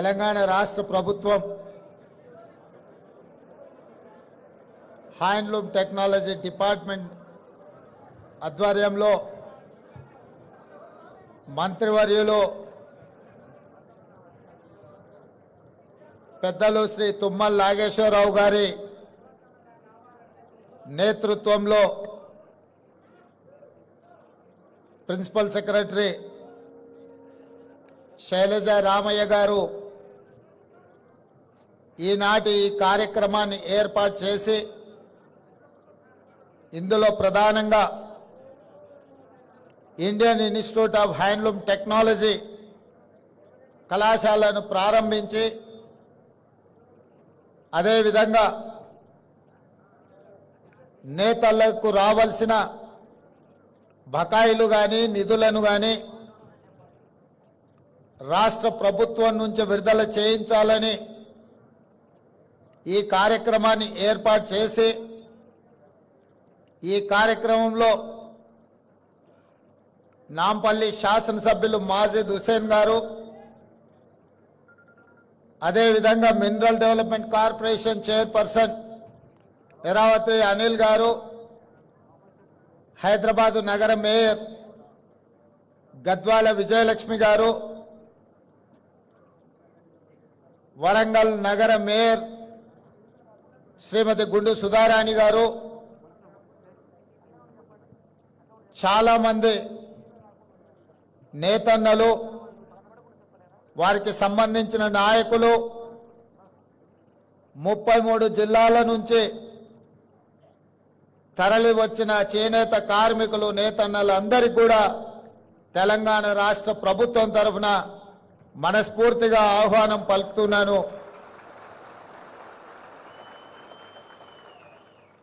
తెలంగాణ రాష్ట్ర ప్రభుత్వం handloom technology department ఆధ్వర్యంలో మంత్రివర్యులు పెద్దలు శ్రీ తుమ్మల నాగేశ్వరరావు గారి నేతృత్వంలో ప్రిన్సిపల్ సెక్రటరీ శైలజ రామయ్య గారు ఈనాటి ఈ కార్యక్రమాన్ని ఏర్పాటు చేసి ఇందులో ప్రధానంగా Indian institute of handloom technology కళాశాలను ప్రారంభించి అదేవిధంగా నేతలకు రావాల్సిన బకాయిలు కానీ నిధులను కానీ రాష్ట్ర ప్రభుత్వం నుంచి విడుదల చేయించాలని ఈ కార్యక్రమాన్ని ఏర్పాటు చేసి ఈ కార్యక్రమంలో నాంపల్లి శాసనసభ్యులు మాజిద్ హుసేన్ గారు, అదేవిధంగా mineral development corporation chairperson Eravathi Anil గారు, హైదరాబాద్ నగర మేయర్ గద్వాల విజయలక్ష్మి గారు, వరంగల్ నగర మేయర్ శ్రీమతి గుండు సుధారాణి గారు, చాలామంది నేతన్నలు, వారికి సంబంధించిన నాయకులు, 33 జిల్లాల నుంచి తరలి వచ్చిన చేనేత కార్మికులు, నేతన్నలు అందరికీ కూడా తెలంగాణ రాష్ట్ర ప్రభుత్వం తరఫున మనస్ఫూర్తిగా ఆహ్వానం పలుకుతున్నాను.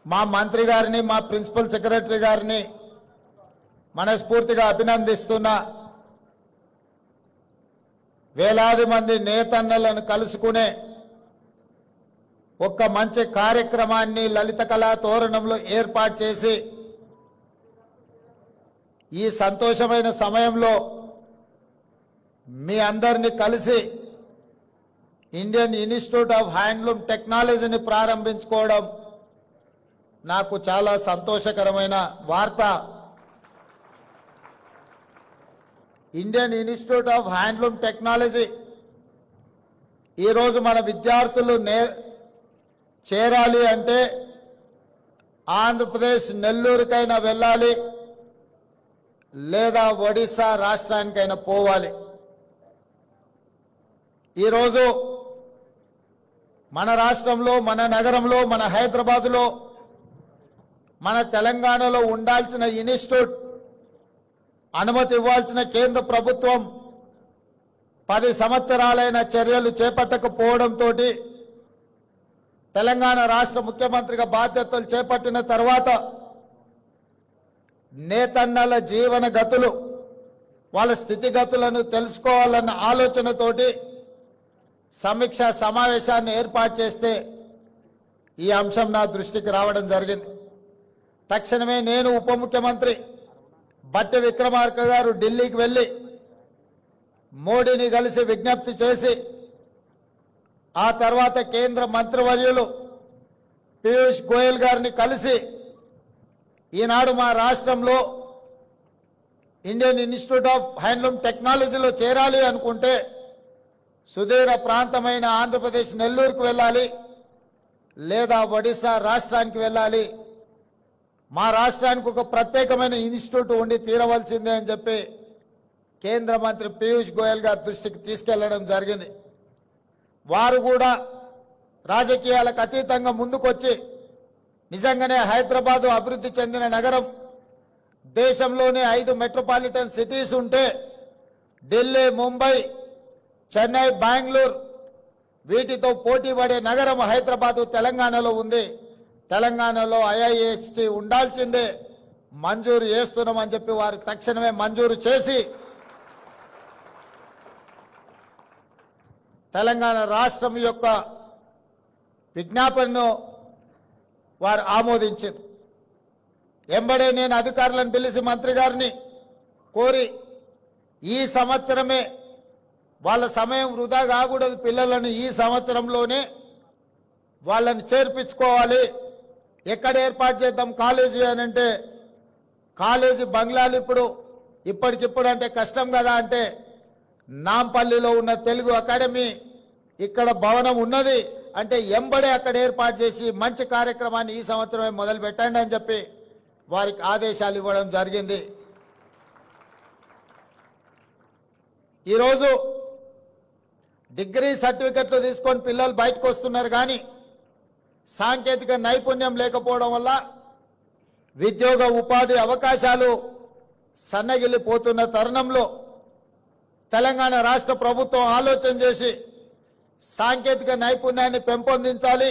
మా మంత్రి గారిని, మా ప్రిన్సిపల్ సెక్రటరీ గారిని మనస్ఫూర్తిగా అభినందిస్తున్నా. వేలాది మంది నేతన్నలను కలుసుకునే ఒక మంచి కార్యక్రమాన్ని లలిత కళా తోరణంలో ఏర్పాటు చేసి ఈ సంతోషమైన సమయంలో మీ అందరినీ కలిసి ఇండియన్ ఇన్స్టిట్యూట్ ఆఫ్ హ్యాండ్లూమ్ టెక్నాలజీని ప్రారంభించుకోవడం నాకు చాలా సంతోషకరమైన వార్త. Indian institute of handloom technology ఈరోజు మన విద్యార్థులు చేరాలి అంటే ఆంధ్రప్రదేశ్ నెల్లూరుకైనా వెళ్ళాలి, లేదా ఒడిశా రాష్ట్రానికైనా పోవాలి. ఈరోజు మన రాష్ట్రంలో, మన నగరంలో, మన హైదరాబాదులో, మన తెలంగాణలో ఉండాల్సిన ఇన్స్టిట్యూట్ అనుమతి ఇవ్వాల్సిన కేంద్ర ప్రభుత్వం 10 సంవత్సరాలైన చర్యలు చేపట్టకపోవడంతో తెలంగాణ రాష్ట్ర ముఖ్యమంత్రిగా బాధ్యతలు చేపట్టిన తర్వాత నేతన్నల జీవన గతులు, వాళ్ళ స్థితిగతులను తెలుసుకోవాలన్న ఆలోచనతోటి సమీక్ష సమావేశాన్ని ఏర్పాటు చేస్తే ఈ అంశం నా దృష్టికి రావడం జరిగింది. తక్షణమే నేను ఉప ముఖ్యమంత్రి బట్టి విక్రమార్క గారు ఢిల్లీకి వెళ్ళి మోడీని కలిసి విజ్ఞప్తి చేసి, ఆ తర్వాత కేంద్ర మంత్రివర్యులు పీయూష్ గోయల్ గారిని కలిసి ఈనాడు మా రాష్ట్రంలో ఇండియన్ ఇన్స్టిట్యూట్ ఆఫ్ హ్యాండ్లూమ్ టెక్నాలజీలో చేరాలి అనుకుంటే సుదూర ప్రాంతమైన ఆంధ్రప్రదేశ్ నెల్లూరుకు వెళ్ళాలి, లేదా ఒడిశా రాష్ట్రానికి వెళ్ళాలి. మా రాష్ట్రానికి ఒక ప్రత్యేకమైన ఇన్స్టిట్యూట్ ఉండి తీరవలసిందే అని చెప్పి కేంద్ర మంత్రి పీయూష్ గోయల్ గారి దృష్టికి తీసుకెళ్లడం జరిగింది. వారు కూడా రాజకీయాలకు అతీతంగా ముందుకొచ్చి నిజంగానే హైదరాబాదు అభివృద్ధి చెందిన నగరం, దేశంలోనే 5 మెట్రోపాలిటన్ సిటీస్ ఉంటే ఢిల్లీ, ముంబై, చెన్నై, బెంగళూరు వీటితో పోటీ పడే నగరం హైదరాబాదు తెలంగాణలో ఉంది. తెలంగాణలో ఐఐఎస్టీ ఉండాల్సిందే, మంజూరు చేస్తున్నామని చెప్పి వారు తక్షణమే మంజూరు చేసి తెలంగాణ రాష్ట్రం యొక్క విజ్ఞాపనను వారు ఆమోదించారు. ఎంబడే నేను అధికారులను పిలిచి మంత్రి గారిని కోరి ఈ సంవత్సరమే వాళ్ళ సమయం వృధా కాకూడదు. పిల్లలను ఈ సంవత్సరంలోనే వాళ్ళని చేర్పించుకోవాలి. ఎక్కడ ఏర్పాటు చేద్దాం కాలేజీ అని అంటే కాలేజీ బంగ్లాలు ఇప్పటికిప్పుడు అంటే కష్టం కదా అంటే నాంపల్లిలో ఉన్న తెలుగు అకాడమీ ఇక్కడ భవనం ఉన్నది అంటే ఎంబడే అక్కడ ఏర్పాటు చేసి మంచి కార్యక్రమాన్ని ఈ సంవత్సరమే మొదలు పెట్టండి అని చెప్పి వారికి ఆదేశాలు ఇవ్వడం జరిగింది. ఈరోజు డిగ్రీ సర్టిఫికెట్లు తీసుకొని పిల్లలు బయటకు వస్తున్నారు, కానీ సాంకేతిక నైపుణ్యం లేకపోవడం వల్ల ఉద్యోగ ఉపాధి అవకాశాలు సన్నగిల్లిపోతున్న తరుణంలో తెలంగాణ రాష్ట్ర ప్రభుత్వం ఆలోచన చేసి సాంకేతిక నైపుణ్యాన్ని పెంపొందించాలి,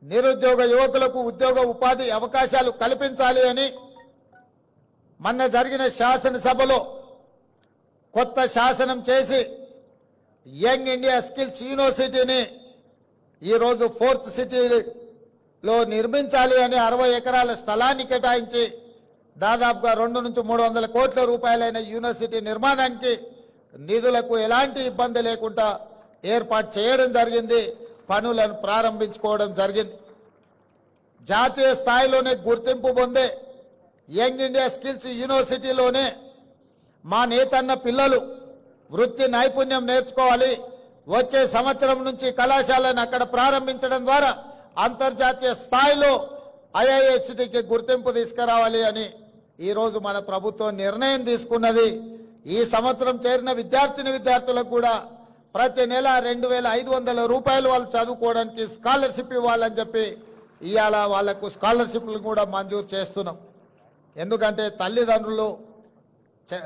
నిరుద్యోగ యువకులకు ఉద్యోగ ఉపాధి అవకాశాలు కల్పించాలి అని మొన్న జరిగిన శాసనసభలో కొత్త శాసనం చేసి యంగ్ ఇండియా స్కిల్స్ యూనివర్సిటీని ఈరోజు 4th సిటీలో నిర్మించాలి అని 60 ఎకరాల స్థలాన్ని కేటాయించి దాదాపుగా 200 నుంచి 300 కోట్ల రూపాయలైన యూనివర్సిటీ నిర్మాణానికి నిధులకు ఎలాంటి ఇబ్బంది లేకుండా ఏర్పాటు చేయడం జరిగింది. పనులను ప్రారంభించుకోవడం జరిగింది. జాతీయ స్థాయిలోనే గుర్తింపు పొందే యంగ్ ఇండియా స్కిల్స్ యూనివర్సిటీలోనే మా నేతన్న పిల్లలు వృత్తి నైపుణ్యం నేర్చుకోవాలి. వచ్చే సంవత్సరం నుంచి కళాశాలను అక్కడ ప్రారంభించడం ద్వారా అంతర్జాతీయ స్థాయిలో ఐఐహెచ్టికి గుర్తింపు తీసుకురావాలి అని ఈరోజు మన ప్రభుత్వం నిర్ణయం తీసుకున్నది. ఈ సంవత్సరం చేరిన విద్యార్థులకు కూడా ప్రతి నెల 2500 రూపాయలు వాళ్ళు చదువుకోవడానికి స్కాలర్షిప్ ఇవ్వాలని చెప్పి ఇవాళ వాళ్లకు స్కాలర్షిప్లు కూడా మంజూరు చేస్తున్నాం. ఎందుకంటే తల్లిదండ్రులు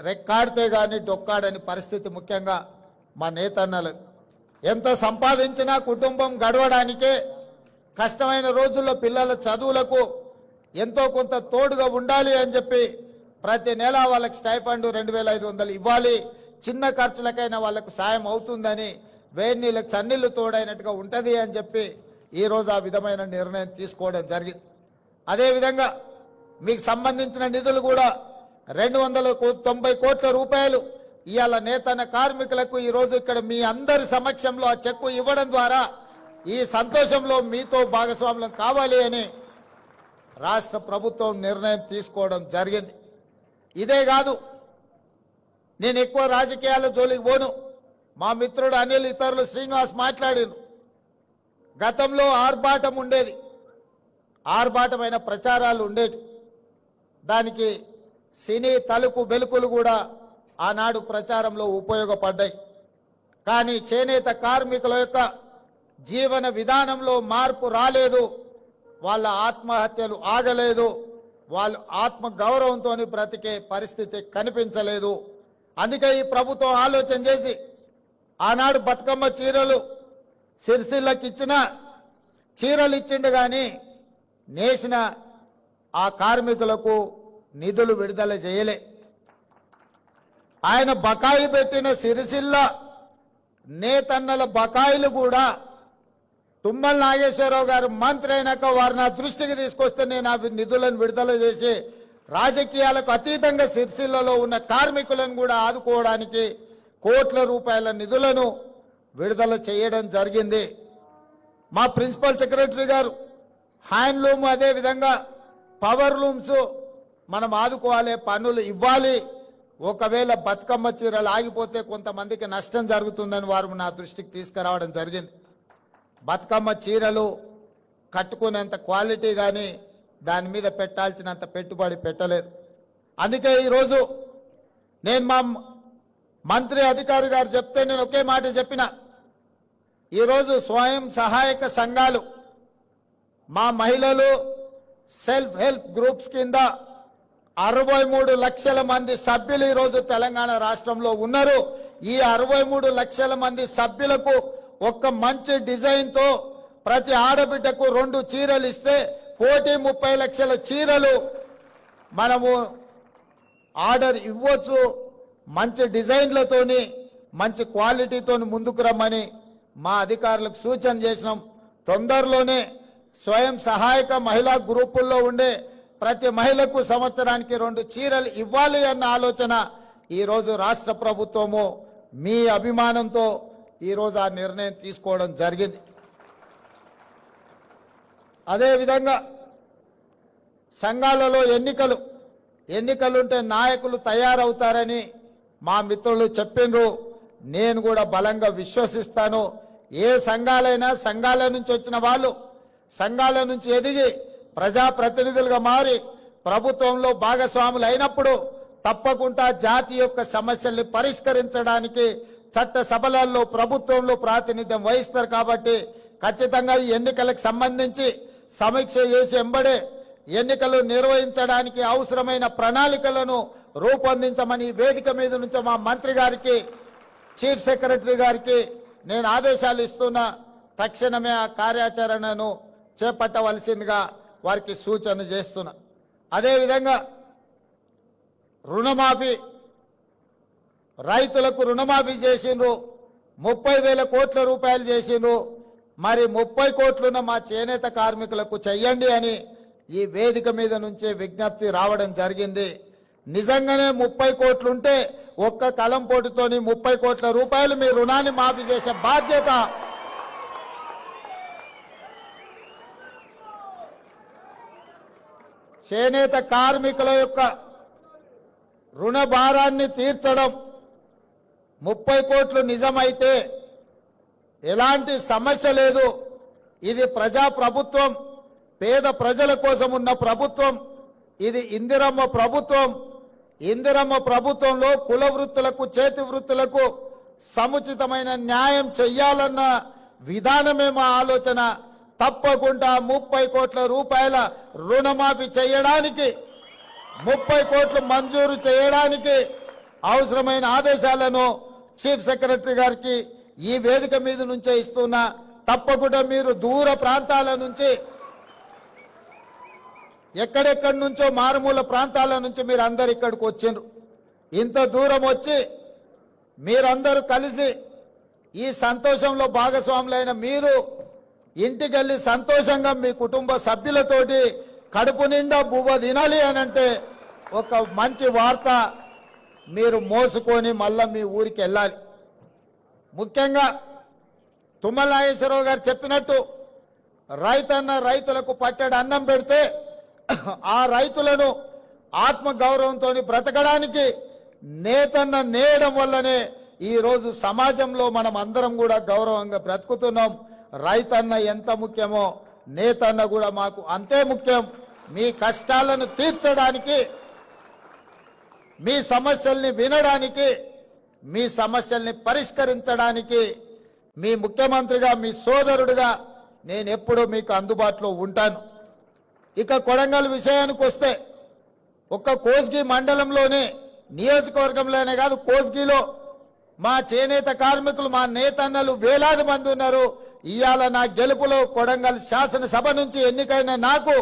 రెక్కాడితే కానీ డొక్కాడని పరిస్థితి, ముఖ్యంగా మా నేతన్నలు ఎంత సంపాదించినా కుటుంబం గడవడానికే కష్టమైన రోజుల్లో పిల్లల చదువులకు ఎంతో కొంత తోడుగా ఉండాలి అని చెప్పి ప్రతి నెల వాళ్ళకి స్టైఫండ్ 2500 ఇవ్వాలి. చిన్న ఖర్చులకైనా వాళ్ళకు సాయం అవుతుందని వేడి నీళ్ళకి చన్నీళ్లు తోడైనట్టుగా ఉంటుంది అని చెప్పి ఈరోజు ఆ విధమైన నిర్ణయం తీసుకోవడం జరిగింది. అదేవిధంగా మీకు సంబంధించిన నిధులు కూడా 290 కోట్ల రూపాయలు ఇవాళ నేతన్న కార్మికులకు ఈరోజు ఇక్కడ మీ అందరి సమక్షంలో ఆ చెక్కు ఇవ్వడం ద్వారా ఈ సంతోషంలో మీతో భాగస్వామ్యం కావాలి అని రాష్ట్ర ప్రభుత్వం నిర్ణయం తీసుకోవడం జరిగింది. ఇదే కాదు, నేను ఎక్కువ రాజకీయాల జోలికి పోను. మా మిత్రుడు అనిల్, ఇతరులు శ్రీనివాస్ మాట్లాడారు. గతంలో ఆర్భాటం ఉండేది, ఆర్భాటమైన ప్రచారాలు ఉండేవి. దానికి సినీ తలుపు బెలుకులు కూడా ఆనాడు ప్రచారంలో ఉపయోగపడ్డాయి. కానీ చేనేత కార్మికుల యొక్క జీవన విధానంలో మార్పు రాలేదు, వాళ్ళ ఆత్మహత్యలు ఆగలేదు, వాళ్ళు ఆత్మ గౌరవంతో బ్రతికే పరిస్థితి కనిపించలేదు. అందుకే ఈ ప్రభుత్వం ఆలోచన చేసి ఆనాడు బతుకమ్మ చీరలు సిరిసిల్లకి ఇచ్చిన చీరలు ఇచ్చిండు, కానీ నేసిన ఆ కార్మికులకు నిధులు విడుదల చేయలే. ఆయన బకాయి పెట్టిన సిరిసిల్ల నేతన్నల బకాయిలు కూడా తుమ్మల నాగేశ్వరరావు గారు మంత్రి అయినాక వారు నా దృష్టికి తీసుకొస్తే నేను ఆ నిధులను విడుదల చేసి రాజకీయాలకు అతీతంగా సిరిసిల్లలో ఉన్న కార్మికులను కూడా ఆదుకోవడానికి కోట్ల రూపాయల నిధులను విడుదల చేయడం జరిగింది. మా ప్రిన్సిపల్ సెక్రటరీ గారు హ్యాండ్లూమ్, అదేవిధంగా పవర్ లూమ్స్ మనం ఆదుకోవాలి, పన్నులు ఇవ్వాలి. ఒకవేళ బతుకమ్మ చీరలు ఆగిపోతే కొంతమందికి నష్టం జరుగుతుందని వారు నా దృష్టికి తీసుకురావడం జరిగింది. బతుకమ్మ చీరలు కట్టుకునేంత క్వాలిటీ కానీ దాని మీద పెట్టాల్సినంత పెట్టుబడి పెట్టలేదు. అందుకే ఈరోజు నేను మా మంత్రి అధికారి గారు చెప్తే నేను ఒకే మాట చెప్పిన, ఈరోజు స్వయం సహాయక సంఘాలు, మా మహిళలు సెల్ఫ్ హెల్ప్ గ్రూప్స్ కింద 63 లక్షల మంది సభ్యులు ఈరోజు తెలంగాణ రాష్ట్రంలో ఉన్నారు. ఈ 63 లక్షల మంది సభ్యులకు ఒక్క మంచి డిజైన్తో ప్రతి ఆడబిడ్డకు 2 చీరలు ఇస్తే కోటి 30 లక్షల చీరలు మనము ఆర్డర్ ఇవ్వచ్చు. మంచి డిజైన్లతోని మంచి క్వాలిటీతోని ముందుకు రమ్మని మా అధికారులకు సూచన చేసినాం. తొందరలోనే స్వయం సహాయక మహిళా గ్రూపుల్లో ఉండే ప్రతి మహిళకు సంవత్సరానికి 2 చీరలు ఇవ్వాలి అన్న ఆలోచన ఈరోజు రాష్ట్ర ప్రభుత్వము మీ అభిమానంతో ఈరోజు ఆ నిర్ణయం తీసుకోవడం జరిగింది. అదేవిధంగా సంఘాలలో ఎన్నికలుంటే నాయకులు తయారవుతారని మా మిత్రులు చెప్పిండ్రు. నేను కూడా బలంగా విశ్వసిస్తాను. ఏ సంఘాలైనా సంఘాల నుంచి వచ్చిన వాళ్ళు సంఘాల నుంచి ఎదిగి ప్రజాప్రతినిధులుగా మారి ప్రభుత్వంలో భాగస్వాములు అయినప్పుడు తప్పకుండా జాతి యొక్క సమస్యల్ని పరిష్కరించడానికి చట్ట సభలలో ప్రభుత్వంలో ప్రాతినిధ్యం వహిస్తారు. కాబట్టి ఖచ్చితంగా ఈ ఎన్నికలకు సంబంధించి సమీక్ష చేసి ఎంబడే ఎన్నికలు నిర్వహించడానికి అవసరమైన ప్రణాళికలను రూపొందించమని వేదిక మీద నుంచి మా మంత్రి గారికి చీఫ్ సెక్రటరీ గారికి నేను ఆదేశాలు ఇస్తున్నా. తక్షణమే ఆ కార్యాచరణను చేపట్టవలసిందిగా వారికి సూచన చేస్తున్నా. అదేవిధంగా రుణమాఫీ, రైతులకు రుణమాఫీ చేసిండ్రు, 30,000 కోట్ల రూపాయలు చేసిండ్రు. మరి 30 కోట్లున్న మా చేనేత కార్మికులకు చెయ్యండి అని ఈ వేదిక మీద నుంచే విజ్ఞప్తి రావడం జరిగింది. నిజంగానే 30 కోట్లుంటే ఒక్క కలంపోటుతోని 30 కోట్ల రూపాయలు మీ రుణాన్ని మాఫీ చేసే బాధ్యత చేనేత కార్మికుల యొక్క రుణ భారాన్ని తీర్చడం. 30 కోట్లు నిజమైతే ఎలాంటి సమస్య లేదు. ఇది ప్రజా ప్రభుత్వం, పేద ప్రజల కోసం ఉన్న ప్రభుత్వం. ఇది ఇందిరమ్మ ప్రభుత్వం. ఇందిరమ్మ ప్రభుత్వంలో కుల వృత్తులకు చేతి వృత్తులకు సముచితమైన న్యాయం చెయ్యాలన్న విధానమే మా ఆలోచన. తప్పకుండా 30 కోట్ల రూపాయల రుణమాఫీ చేయడానికి, 30 కోట్లు మంజూరు చేయడానికి అవసరమైన ఆదేశాలను చీఫ్ సెక్రటరీ గారికి ఈ వేదిక మీద నుంచే ఇస్తున్నా. తప్పకుండా మీరు దూర ప్రాంతాల నుంచి, ఎక్కడెక్కడి నుంచో మారుమూల ప్రాంతాల నుంచి మీరు అందరు ఇక్కడికి వచ్చిండ్రు. ఇంత దూరం వచ్చి మీరందరూ కలిసి ఈ సంతోషంలో భాగస్వాములైన మీరు ఇంటికి వెళ్ళి సంతోషంగా మీ కుటుంబ సభ్యులతోటి కడుపు నిండా బువ్వ తినాలి అనంటే ఒక మంచి వార్త మీరు మోసుకొని మళ్ళా మీ ఊరికి వెళ్ళాలి. ముఖ్యంగా తుమ్మల నాగేశ్వరరావు గారు చెప్పినట్టు రైతులకు పట్టెడు అన్నం పెడితే ఆ రైతులను ఆత్మగౌరవంతో బ్రతకడానికి నేతన్న నేయడం వల్లనే ఈరోజు సమాజంలో మనం అందరం కూడా గౌరవంగా బ్రతుకుతున్నాం. రైతన్న ఎంత ముఖ్యమో నేతన్న కూడా మాకు అంతే ముఖ్యం. మీ కష్టాలను తీర్చడానికి, మీ సమస్యల్ని వినడానికి, మీ సమస్యల్ని పరిష్కరించడానికి మీ ముఖ్యమంత్రిగా, మీ సోదరుడిగా నేను ఎప్పుడూ మీకు అందుబాటులో ఉంటాను. ఇక కొడంగల్ విషయానికి వస్తే ఒక్క కోస్గి మండలంలోనే, నియోజకవర్గంలోనే కాదు, కోస్గిలో మా చేనేత కార్మికులు, మా నేతన్నలు వేలాది మంది ఉన్నారు. ఇవాళ నా గెలుపులో కొడంగల్ శాసనసభ నుంచి ఎన్నికైన నాకు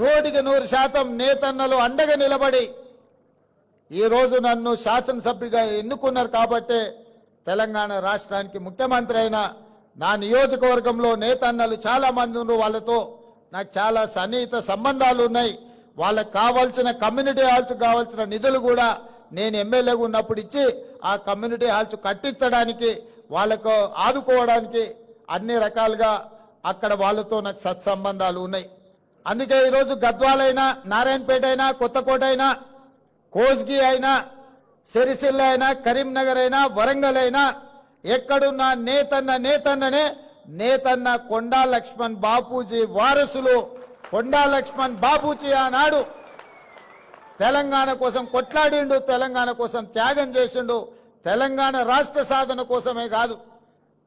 100% నేతన్నలు అండగా నిలబడి ఈరోజు నన్ను శాసనసభ్యుగా ఎన్నుకున్నారు. కాబట్టి తెలంగాణ రాష్ట్రానికి ముఖ్యమంత్రి అయిన నా నియోజకవర్గంలో నేతన్నలు చాలా మంది ఉన్నారు. వాళ్ళతో నాకు చాలా సన్నిహిత సంబంధాలు ఉన్నాయి. వాళ్ళకి కావాల్సిన కమ్యూనిటీ హాల్స్ కావాల్సిన నిధులు కూడా నేను ఎమ్మెల్యేగా ఉన్నప్పుడు ఇచ్చి ఆ కమ్యూనిటీ హాల్స్ కట్టించడానికి, వాళ్ళకు ఆదుకోవడానికి అన్ని రకాలుగా అక్కడ వాళ్ళతో నాకు సత్సంబంధాలు ఉన్నాయి. అందుకే ఈరోజు గద్వాలైనా, నారాయణపేట అయినా, కొత్తకోట అయినా, కోస్గి అయినా, సిరిసిల్ల అయినా, కరీంనగర్ అయినా, వరంగల్ అయినా ఎక్కడున్నా నేతన్ననే. నేతన్న కొండా లక్ష్మణ్ బాపూజీ వారసులు. కొండా లక్ష్మణ్ బాపూజీ ఆనాడు తెలంగాణ కోసం కొట్లాడిండు, తెలంగాణ కోసం త్యాగం చేసిండు. తెలంగాణ రాష్ట్ర సాధన కోసమే కాదు,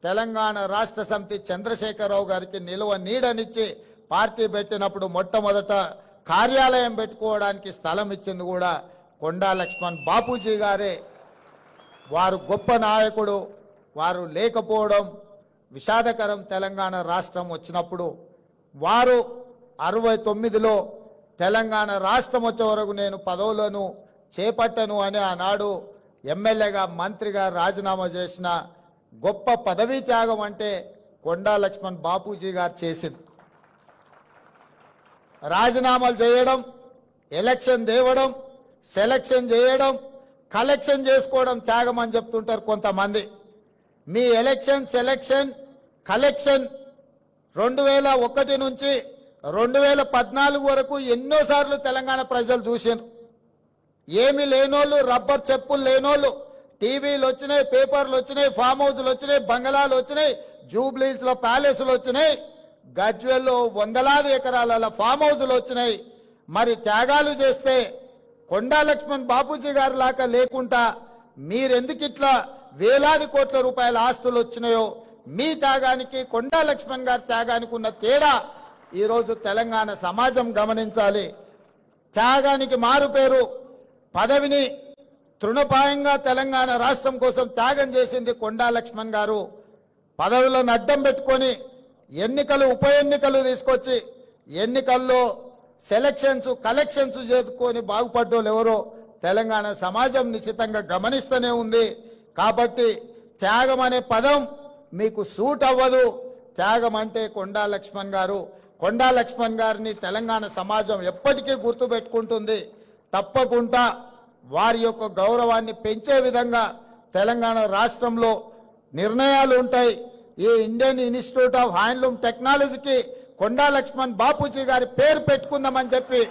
తెలంగాణ రాష్ట్ర సమితి చంద్రశేఖరరావు గారికి నిలువ నీడనిచ్చి పార్టీ పెట్టినప్పుడు మొట్టమొదట కార్యాలయం పెట్టుకోవడానికి స్థలం ఇచ్చింది కూడా కొండా లక్ష్మణ్ బాపూజీ గారే. వారు గొప్ప నాయకుడు. వారు లేకపోవడం విషాదకరం. తెలంగాణ రాష్ట్రం వచ్చినప్పుడు వారు 69లో తెలంగాణ రాష్ట్రం వచ్చే వరకు నేను పదవులను చేపట్టను అని ఆనాడు ఎమ్మెల్యేగా, మంత్రిగా రాజీనామా చేసిన గొప్ప పదవీ త్యాగం అంటే కొండా లక్ష్మణ్ బాపూజీ గారు చేసింది. రాజీనామాలు చేయడం, ఎలక్షన్ తేవడం, సెలక్షన్ చేయడం, కలెక్షన్ చేసుకోవడం త్యాగం అని చెప్తుంటారు కొంతమంది. మీ సెలక్షన్ కలెక్షన్ 2001 నుంచి 2014 వరకు ఎన్నోసార్లు తెలంగాణ ప్రజలు చూశారు. ఏమి లేనోళ్ళు, రబ్బర్ చెప్పులు లేనోళ్ళు, టీవీలు వచ్చినాయి, పేపర్లు వచ్చినాయి, ఫామ్ హౌస్లు వచ్చినాయి, బంగళాలు వచ్చినాయి, జూబ్లీస్లో ప్యాలెస్లు వచ్చినాయి, గజ్వెల్లో వందలాది ఎకరాల ఫామ్ హౌస్లు వచ్చినాయి. మరి త్యాగాలు చేస్తే కొండా లక్ష్మణ్ బాపూజీ గారి లాగా లేకుండా మీరెందుకు ఇట్లా వేలాది కోట్ల రూపాయల ఆస్తులు వచ్చినాయో, మీ త్యాగానికి కొండా లక్ష్మణ్ గారి త్యాగానికి ఉన్న తేడా ఈరోజు తెలంగాణ సమాజం గమనించాలి. త్యాగానికి మారు పేరు పదవిని తృణపాయంగా తెలంగాణ రాష్ట్రం కోసం త్యాగం చేసింది కొండా లక్ష్మణ్ గారు. పదవులను అడ్డం పెట్టుకొని ఉప ఎన్నికలు తీసుకొచ్చి ఎన్నికల్లో కలెక్షన్స్ చేసుకొని బాగుపడ్డోళ్ళు ఎవరో తెలంగాణ సమాజం నిశ్చితంగా గమనిస్తూనే ఉంది. కాబట్టి త్యాగం అనే పదం మీకు సూట్ అవ్వదు. త్యాగం అంటే కొండా లక్ష్మణ్ గారిని తెలంగాణ సమాజం ఎప్పటికీ గుర్తుపెట్టుకుంటుంది. తప్పకుండా వారి యొక్క గౌరవాన్ని పెంచే విధంగా తెలంగాణ రాష్ట్రంలో నిర్ణయాలు ఉంటాయి. ఈ ఇండియన్ ఇన్స్టిట్యూట్ ఆఫ్ హ్యాండ్లూమ్ టెక్నాలజీకి కొండా లక్ష్మణ్ బాపూజీ గారి పేరు పెట్టుకుందామని చెప్పి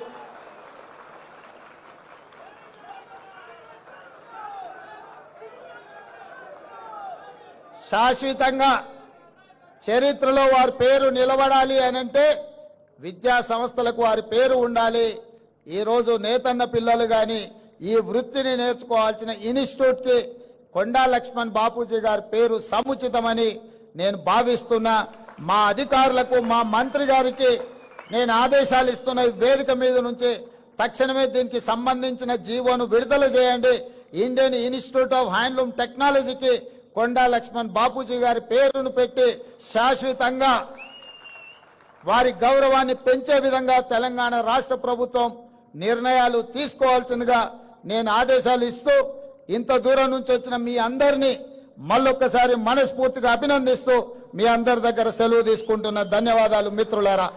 శాశ్వతంగా చరిత్రలో వారి పేరు నిలబడాలి అనంటే విద్యా సంస్థలకు వారి పేరు ఉండాలి. ఈరోజు నేతన్న పిల్లలు కానీ ఈ వృత్తిని నేర్చుకోవాల్సిన ఇన్స్టిట్యూట్కి కొండా లక్ష్మణ్ బాపూజీ గారి పేరు సముచితమని నేను భావిస్తున్నా. మా అధికారులకు, మా మంత్రి గారికి నేను ఆదేశాలు ఇస్తున్న వేదిక మీద నుంచి తక్షణమే దీనికి సంబంధించిన జీవోను విడుదల చేయండి. ఇండియన్ ఇన్స్టిట్యూట్ ఆఫ్ హ్యాండ్లూమ్ టెక్నాలజీకి కొండా లక్ష్మణ్ బాపూజీ గారి పేరును పెట్టి శాశ్వతంగా వారి గౌరవాన్ని పెంచే విధంగా తెలంగాణ రాష్ట్ర ప్రభుత్వం నిర్ణయాలు తీసుకోవాల్సిందిగా నేను ఆదేశాలు ఇస్తూ ఇంత దూరం నుంచి వచ్చిన మీ అందరినీ మళ్ళొక్కసారి మనస్ఫూర్తిగా అభినందిస్తూ మీ అందరి దగ్గర సెలవు తీసుకుంటున్న ధన్యవాదాలు మిత్రులారా.